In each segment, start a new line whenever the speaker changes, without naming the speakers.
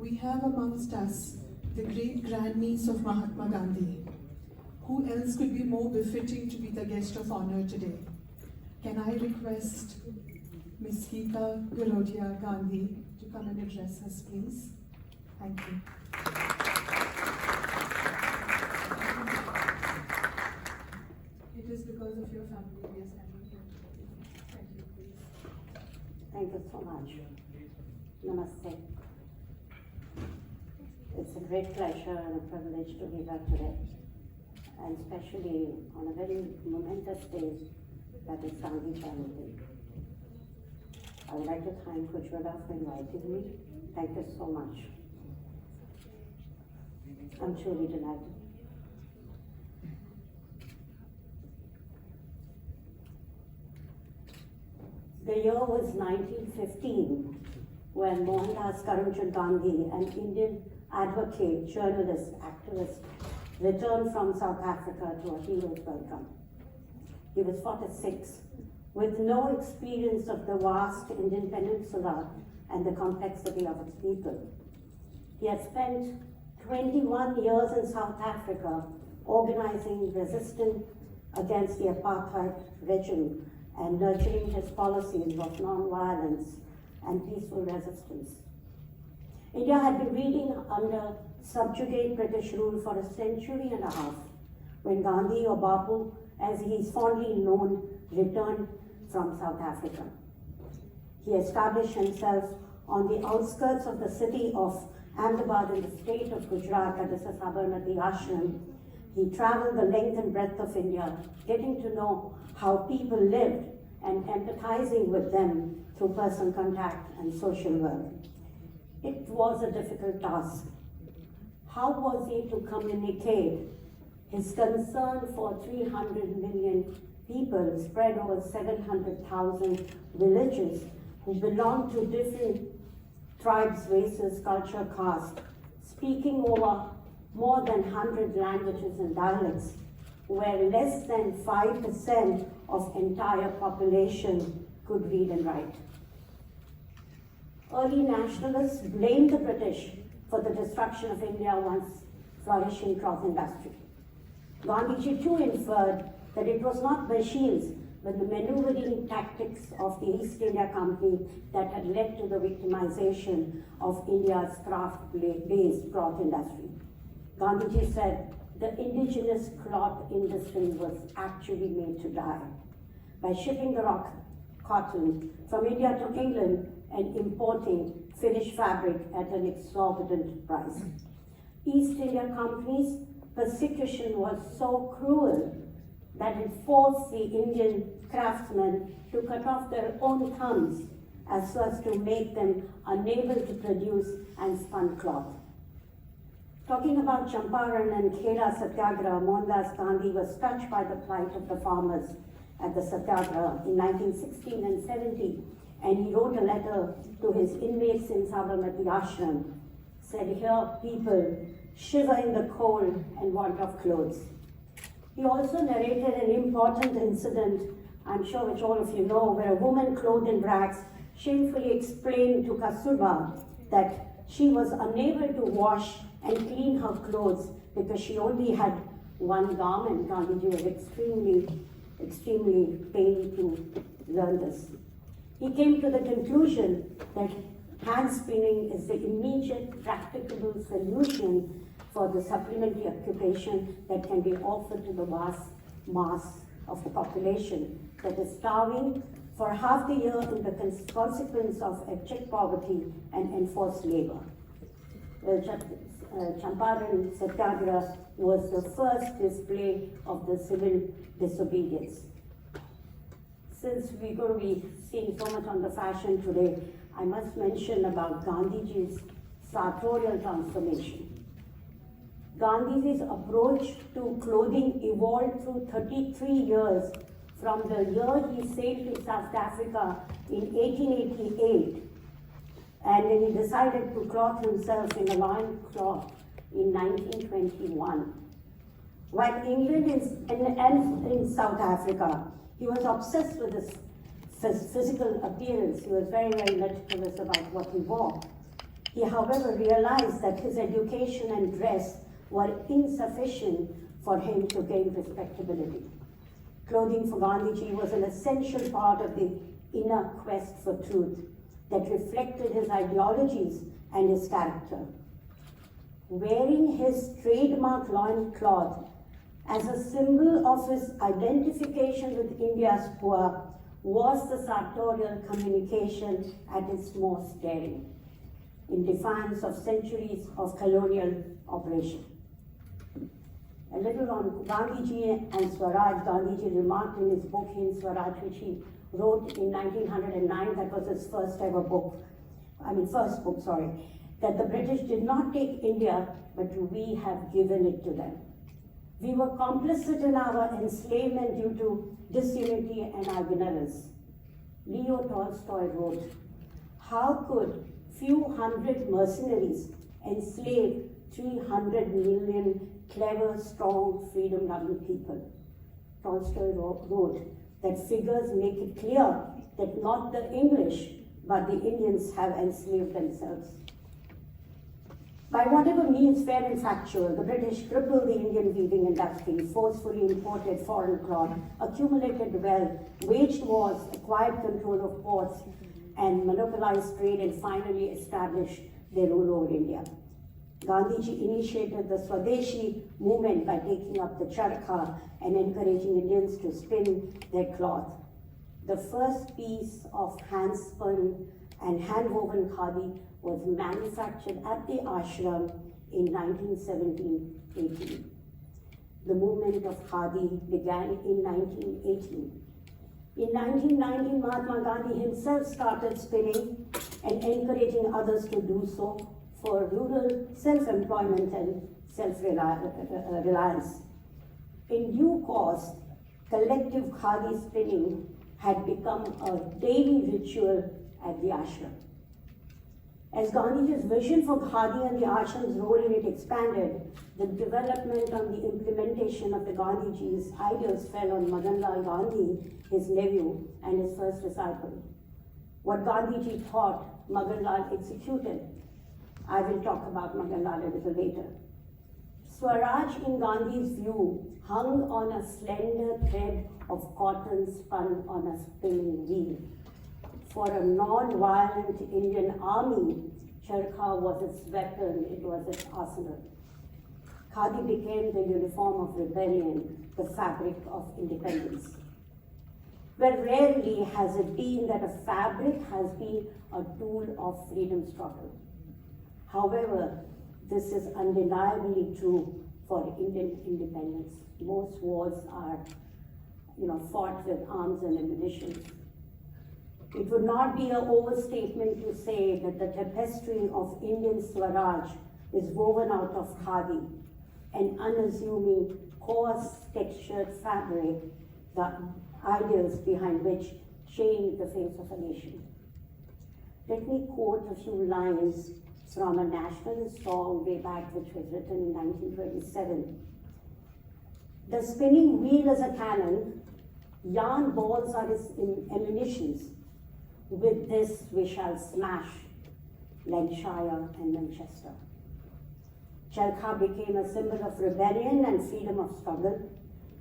we have amongst us the great grandniece of Mahatma Gandhi. Who else could be more befitting to be the guest of honor today? Can I request Ms. Geeta Garodia Gandhi to come and address us, please? Thank you. It is because of your family we are standing here today. Thank you, please.
Thank you so much. Namaste. It's a great pleasure and a privilege to be here today, and especially on a very momentous day that is Gandhi Jayanti. I would like to thank Ujjwala for inviting me. Thank you so much. I'm truly delighted. The year was 1915 when Mohandas Karamchand Gandhi, an Indian advocate, journalist, activist, returned from South Africa to a hero's welcome. He was 46, with no experience of the vast Indian peninsula and the complexity of its people. He had spent 21 years in South Africa organizing resistance against the apartheid regime and nurturing his policies of non-violence and peaceful resistance. India had been reading under subjugate British rule for a century and a half when Gandhi, or Bapu, as he is fondly known, returned from South Africa. He established himself on the outskirts of the city of Ahmedabad in the state of Gujarat at the Sabarmati Ashram. He traveled the length and breadth of India, getting to know how people lived and empathizing with them through personal contact and social work. It was a difficult task. How was he to communicate his concern for 300 million people spread over 700,000 villages who belonged to different tribes, races, culture, caste, speaking over more than 100 languages and dialects, where less than 5% of entire population could read and write. Early nationalists blamed the British for the destruction of India once flourishing cloth industry. Gandhiji too inferred that it was not machines but the maneuvering tactics of the East India Company that had led to the victimization of India's craft-based cloth industry. Gandhiji said the indigenous cloth industry was actually made to die. By shipping the raw cotton from India to England and importing finished fabric at an exorbitant price. East India Company's persecution was so cruel that it forced the Indian craftsmen to cut off their own thumbs as well as to make them unable to produce and spun cloth. Talking about Champaran and Khera Satyagraha, Mohandas Gandhi was touched by the plight of the farmers at the Satyagraha in 1916 and 70, and he wrote a letter to his inmates in Sabarmati Ashram, said, "Here people shiver in the cold and want of clothes." He also narrated an important incident, I'm sure which all of you know, where a woman clothed in rags shamefully explained to Kasturba that she was unable to wash and clean her clothes because she only had one garment. Gandhiji was extremely pained to learn this. He came to the conclusion that hand spinning is the immediate practicable solution for the supplementary occupation that can be offered to the vast mass of the population that is starving for half the year in the consequence of abject poverty and enforced labor. Champaran Satyagraha was the first display of the civil disobedience. Since we're going to be seeing so much on the fashion today, I must mention about Gandhiji's sartorial transformation. Gandhiji's approach to clothing evolved through 33 years from the year he sailed to South Africa in 1888, and then he decided to clothe himself in a loin cloth in 1921. While England and in South Africa, he was obsessed with his physical appearance. He was very, very meticulous about what he wore. He, however, realized that his education and dress were insufficient for him to gain respectability. Clothing for Gandhiji was an essential part of the inner quest for truth that reflected his ideologies and his character. Wearing his trademark loincloth as a symbol of his identification with India's poor was the sartorial communication at its most daring, in defiance of centuries of colonial oppression. A little on Gandhiji and Swaraj. Gandhiji remarked in his book Hind Swaraj, which he wrote in 1909, that was his first book, that the British did not take India, but we have given it to them. We were complicit in our enslavement due to disunity and our ignorance. Leo Tolstoy wrote, "How could few hundred mercenaries enslave 300 million clever, strong, freedom-loving people?" Tolstoy wrote that figures make it clear that not the English, but the Indians have enslaved themselves. By whatever means, fair and factual, the British crippled the Indian weaving industry, forcefully imported foreign cloth, accumulated wealth, waged wars, acquired control of ports, and monopolized trade, and finally established their rule over India. Gandhiji initiated the Swadeshi movement by taking up the charkha and encouraging Indians to spin their cloth. The first piece of hand-spun and hand-woven khadi was manufactured at the ashram in 1917-18. The movement of khadi began in 1918. In 1919, Mahatma Gandhi himself started spinning and encouraging others to do so for rural self-employment and self-reliance. In due course, collective khadi spinning had become a daily ritual at the ashram. As Gandhiji's vision for khadi and the ashram's role in it expanded, the development and the implementation of the Gandhiji's ideals fell on Madan Lal Gandhi, his nephew, and his first disciple. What Gandhiji taught, Madan Lal executed. I will talk about Madan Lal a little later. Swaraj, in Gandhi's view, hung on a slender thread of cotton spun on a spinning wheel. For a non-violent Indian army, charkha was its weapon, it was its arsenal. Khadi became the uniform of rebellion, the fabric of independence. But rarely has it been that a fabric has been a tool of freedom struggle. However, this is undeniably true for Indian independence. Most wars are, fought with arms and ammunition. It would not be an overstatement to say that the tapestry of Indian Swaraj is woven out of khadi, an unassuming, coarse textured fabric, the ideals behind which change the face of a nation. Let me quote a few lines from a nationalist song way back, which was written in 1927. "The spinning wheel is a cannon, yarn balls are its ammunitions. With this we shall smash Lancashire and Manchester." Charkha became a symbol of rebellion and freedom of struggle.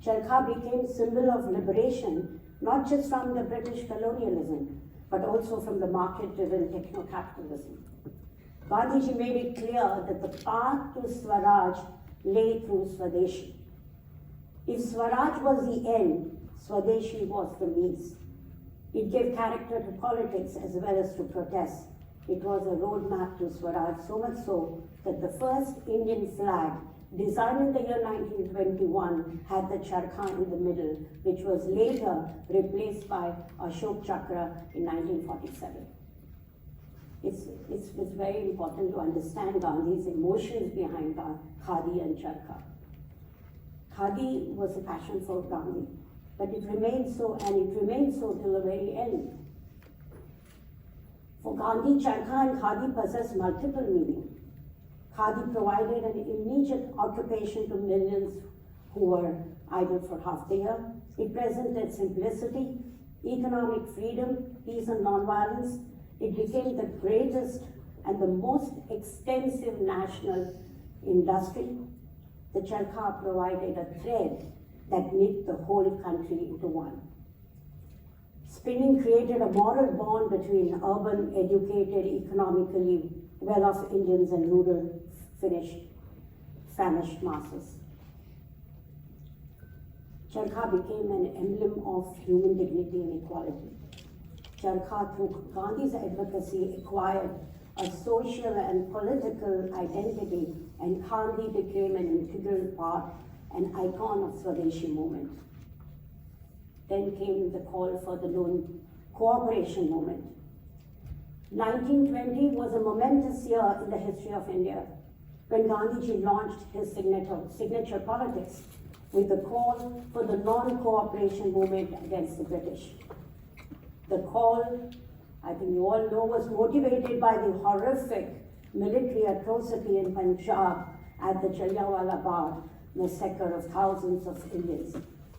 Charkha became symbol of liberation, not just from the British colonialism, but also from the market-driven techno-capitalism. Gandhiji made it clear that the path to Swaraj lay through Swadeshi. If Swaraj was the end, Swadeshi was the means. It gave character to politics as well as to protest. It was a roadmap to Swaraj, so much so that the first Indian flag, designed in the year 1921, had the charkha in the middle, which was later replaced by Ashok Chakra in 1947. It's very important to understand Gandhi's emotions behind khadi and charkha. Khadi was a passion for Gandhi, but it remains so, and it remains so till the very end. For Gandhi, charkha and khadi possess multiple meanings. Khadi provided an immediate occupation to millions who were idle for half the year. It presented simplicity, economic freedom, peace and non-violence. It became the greatest and the most extensive national industry, the charkha provided a thread that knit the whole country into one. Spinning created a moral bond between urban, educated, economically well-off Indians and rural, famished masses. Charkha became an emblem of human dignity and equality. Charkha, through Gandhi's advocacy, acquired a social and political identity, and Gandhi became an integral part, an icon of Swadeshi movement. Then came the call for the cooperation movement. 1920 was a momentous year in the history of India when Gandhiji launched his signature politics with the call for the non-cooperation movement against the British. The call, I think you all know, was motivated by the horrific military atrocity in Punjab at the Jallianwala Bagh massacre of thousands of Indians,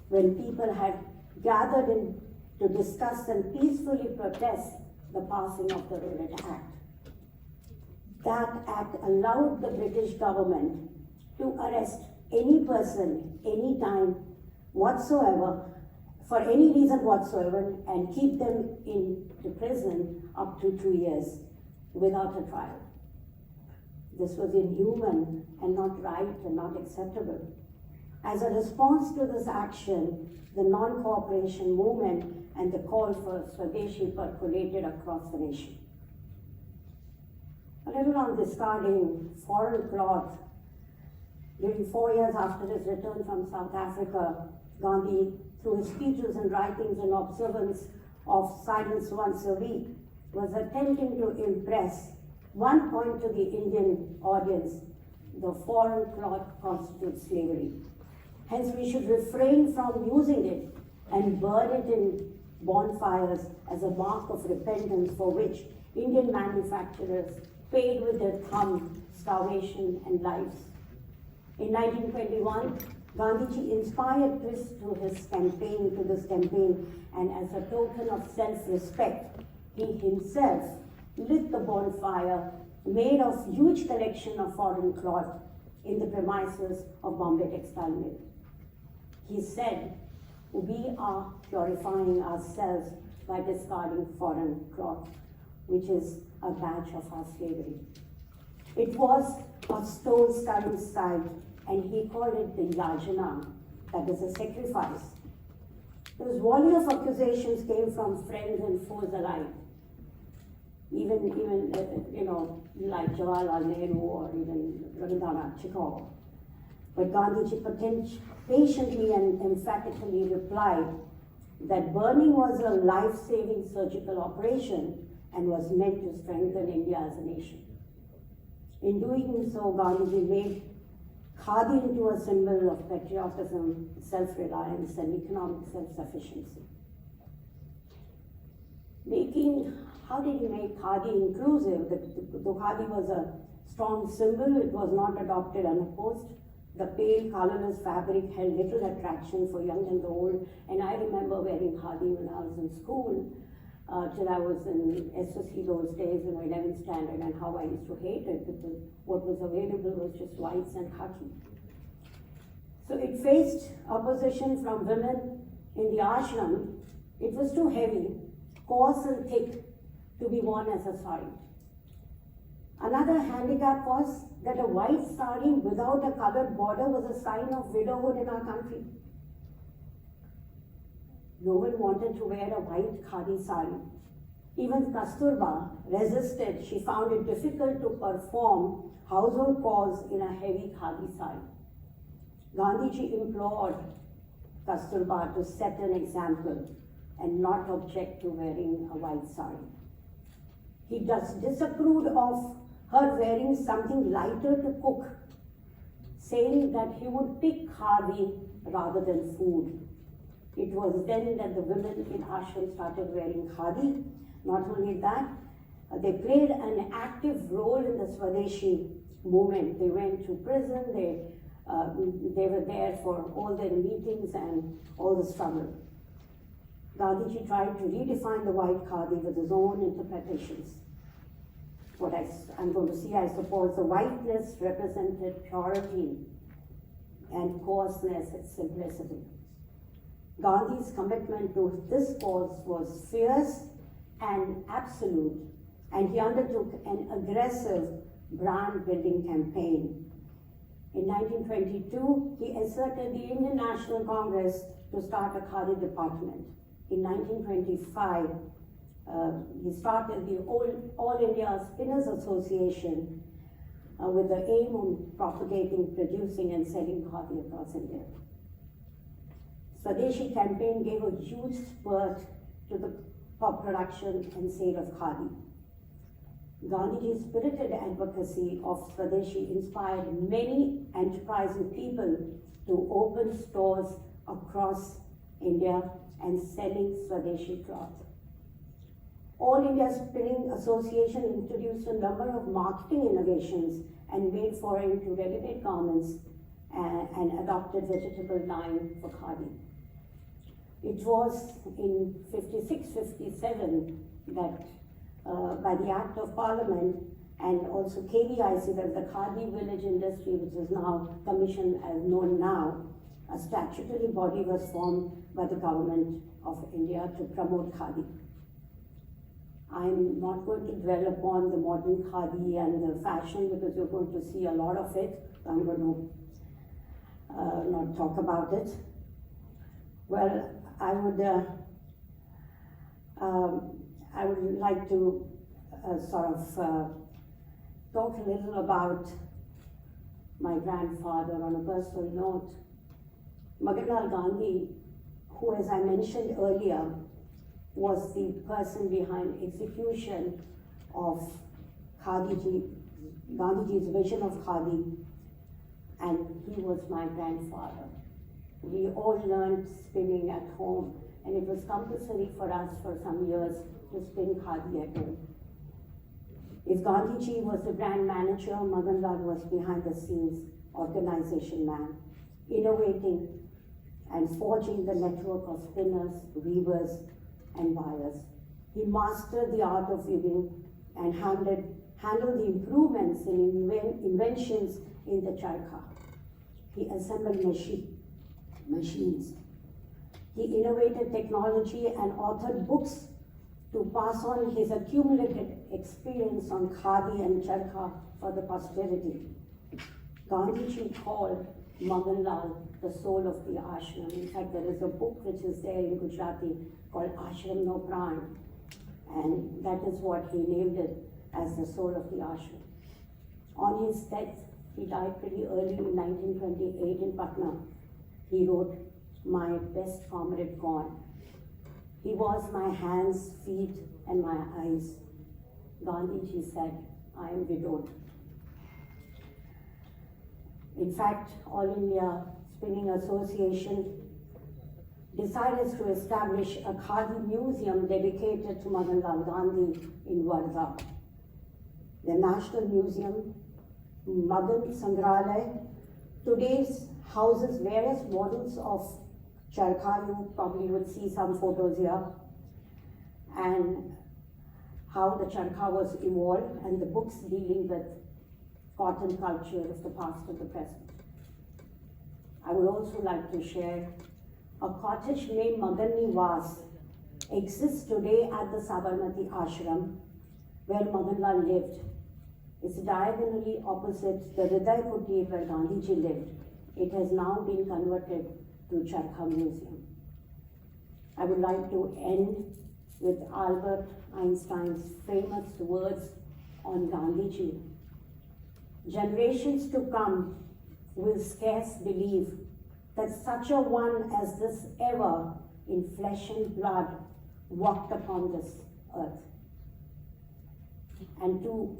when people had gathered in to discuss and peacefully protest the passing of the Rowlatt Act. That act allowed the British government to arrest any person, any time whatsoever, for any reason whatsoever, and keep them in the prison up to 2 years without a trial. This was inhuman and not right and not acceptable. As a response to this action, the non-cooperation movement and the call for Swadeshi percolated across the nation. A little on discarding foreign cloth. During 4 years after his return from South Africa, Gandhi, through his speeches and writings and observance of silence once a week, was attempting to impress one point to the Indian audience: the foreign cloth constitutes slavery. Hence, we should refrain from using it and burn it in bonfires as a mark of repentance for which Indian manufacturers paid with their thumb starvation and lives. In 1921, Gandhiji inspired this campaign, and as a token of self-respect, he himself lit the bonfire made of huge collection of foreign cloth in the premises of Bombay Textile Mill. He said, "We are purifying ourselves by discarding foreign cloth, which is a badge of our slavery." It was a stone-studded site, and he called it the yajna, that is a sacrifice. This volley of accusations came from friends and foes alike. Even like Jawaharlal Nehru or even Rabindranath Tagore. But Gandhiji patiently and emphatically replied that burning was a life-saving surgical operation and was meant to strengthen India as a nation. In doing so, Gandhiji made khadi into a symbol of patriotism, self-reliance, and economic self-sufficiency. How did he make khadi inclusive? Though khadi was a strong symbol, it was not adopted unopposed. The pale, colorless fabric held little attraction for young and old, and I remember wearing khadi when I was in school, till I was in SSC those days in 11th standard, and how I used to hate it because what was available was just whites and khaki. So it faced opposition from women in the ashram. It was too heavy, coarse and thick to be worn as a sari. Another handicap was that a white sari without a colored border was a sign of widowhood in our country. No one wanted to wear a white khadi sari. Even Kasturba resisted. She found it difficult to perform household chores in a heavy khadi sari. Gandhiji implored Kasturba to set an example and not object to wearing a white sari. He disapproved of her wearing something lighter to cook, saying that he would pick khadi rather than food. It was then that the women in ashram started wearing khadi. Not only that, they played an active role in the Swadeshi movement. They went to prison, they were there for all their meetings and all the struggle. Gandhiji tried to redefine the white khadi with his own interpretations. what I'm going to see, I suppose. The whiteness represented purity and coarseness and simplicity. Gandhi's commitment to this cause was fierce and absolute, and he undertook an aggressive brand building campaign. In 1922, he asserted the Indian National Congress to start a Khadi department. In 1925, he started the All India Spinners Association with the aim of propagating, producing and selling khadi across India. Swadeshi campaign gave a huge spurt to the production and sale of khadi. Gandhiji's spirited advocacy of Swadeshi inspired many enterprising people to open stores across India and selling Swadeshi cloth. All India Spinning Association introduced a number of marketing innovations and made foray into ready-made garments and adopted vegetable dyeing for khadi. It was in 56-57 that by the Act of Parliament and also KVIC, that the Khadi Village Industry, which is now commissioned as known now, a statutory body was formed by the government of India to promote khadi. I'm not going to dwell upon the modern khadi and the fashion because you're going to see a lot of it. I'm going to not talk about it. Well, I would like to talk a little about my grandfather on a personal note. Madanlal Gandhi, who, as I mentioned earlier, was the person behind execution of Gandhiji's vision of khadi, and he was my grandfather. We all learned spinning at home, and it was compulsory for us for some years to spin khadi at home. If Gandhiji was the brand manager, Madanlal was behind the scenes organization man, innovating and forging the network of spinners, weavers, and buyers. He mastered the art of weaving and handled the improvements in inventions in the charkha. He assembled machines. He innovated technology and authored books to pass on his accumulated experience on khadi and charkha for the posterity. Gandhiji called Madanlal the soul of the ashram. In fact, there is a book which is there in Gujarati called Ashram No Pran, and that is what he named it, as the soul of the ashram. On his death, he died pretty early in 1928 in Patna. He wrote, "My best comrade gone. He was my hands, feet, and my eyes." Gandhiji said, "I am widowed." In fact, All India Spinning Association decided to establish a Khadi museum dedicated to Madanlal Gandhi in Wardha. The National Museum, Madan Sangrahalaya, today houses various models of charkha. You probably would see some photos here, and how the charkha was evolved, and the books dealing with cotton culture of the past and the present. I would also like to share a cottage named Madan Niwas exists today at the Sabarmati Ashram where Madanlal lived. It's diagonally opposite the Hriday Kutir where Gandhiji lived. It has now been converted to Charkha Museum. I would like to end with Albert Einstein's famous words on Gandhiji. "Generations to come will scarce believe that such a one as this ever in flesh and blood walked upon this earth." And to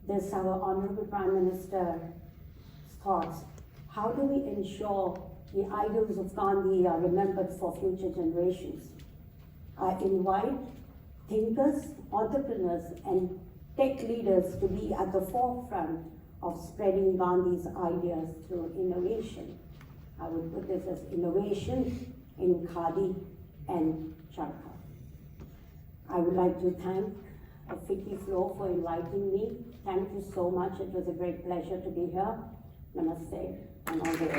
this, our Honorable Prime Minister's thoughts, how do we ensure the idols of Gandhi are remembered for future generations? I invite thinkers, entrepreneurs, and tech leaders to be at the forefront of spreading Gandhi's ideas through innovation. I would put this as innovation in khadi and charkha. I would like to thank of FICCI Flow for inviting me. Thank you so much. It was a great pleasure to be here. Namaste and all the way.